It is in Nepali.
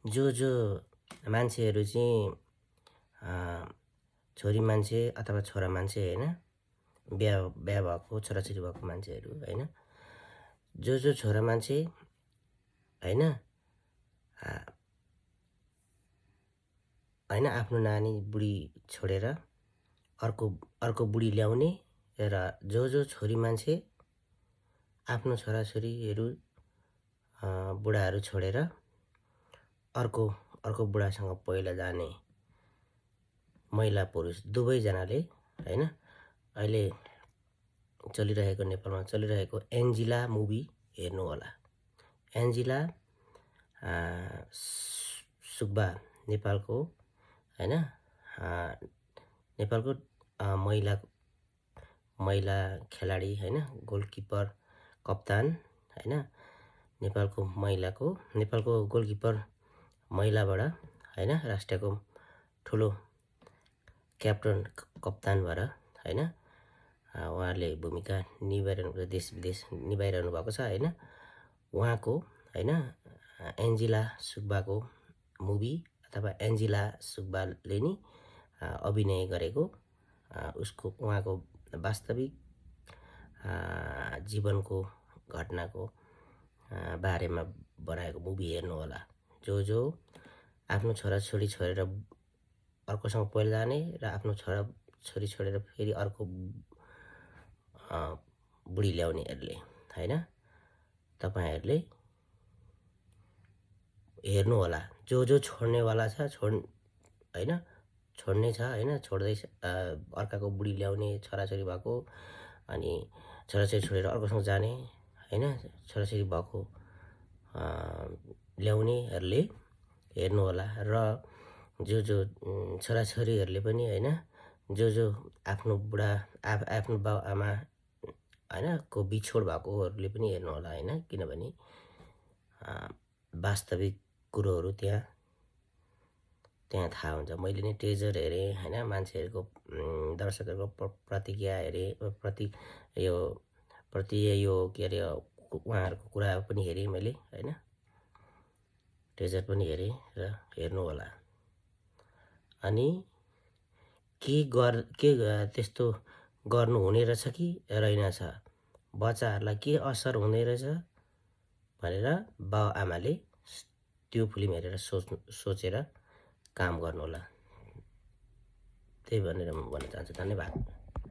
जो मान्छेहरू चाहिँ छोरी मान्छे अथवा छोरा मान्छे हैन बिहा भएको छोराछोरी भएको मान्छेहरू हैन जो छोरा मान्छे हैन हैन आफ्नो नानी बुढी छोडेर अर्को बुढी ल्याउने र जो छोरी मान्छे आफ्नो छोराछोरीहरू बुढाहरू छोडेर अर्को बुढासँग पहिला जाने महिला पुरुष दुवैजनाले हैन अहिले चलिरहेको नेपालमा चलिरहेको एन्जिला मुभी हेर्नु होला। एन्जिला सुब्बा नेपालको हैन नेपालको महिला खेलाडी हैन गोलकिपर कप्तान हैन नेपालको गोलकिपर महिलाबाट हैन राष्ट्रको ठुलो क्याप्टन कप्तान भएर हैन उहाँले भूमिका निभाइरहनु देश विदेश निभाइरहनु भएको छ हैन उहाँको हैन एन्जिला सुब्बाको मुभी अथवा एन्जिला सुब्बाले नि अभिनय गरेको उहाँको वास्तविक जीवनको घटनाको बारेमा बनाएको मुभी हेर्नु होला। जो आफ्नो छोराछोरी छोडेर अर्कोसँग पहिला जाने र आफ्नो छोरी छोडेर फेरि अर्को बुढी ल्याउनेहरूले हैन तपाईहरुले हेर्नु होला। जो छोड्नेवाला छ हैन छोड्ने छ हैन छोड्दै अर्काको बुढी ल्याउने छोराछोरी भएको अनि छोराछोरी छोडेर अर्कोसँग जाने हैन छोराछोरी भएको ल्याउनेहरूले हेर्नु होला र जो छोराछोरीहरूले पनि हैन जो आफ्नो बुढा आफ्नो बाउ आमा हैन को बिछोड भएकोहरूले पनि हेर्नु होला हैन किनभने वास्तविक कुरोहरू त्यहाँ थाहा हुन्छ। मैले नि टेजर हेरे हैन मान्छेहरुको दर्शकहरुको प्रतिक्रिया हेरे प्रति यो के अरे उहाँहरुको कुरा पनि हेरे मैले हैन टेजर पनि हेरे र हेर्नु होला। अनि के त्यस्तो गर्नु हुने रहेछ कि रहेनछ बच्चाहरुलाई के असर हुने रहेछ भनेर बाउ आमाले त्यो फिल्म हेरेर सोचेर काम गर्नु होला। त्यही भनेर म भन्न चाहन्छु। धन्यवाद।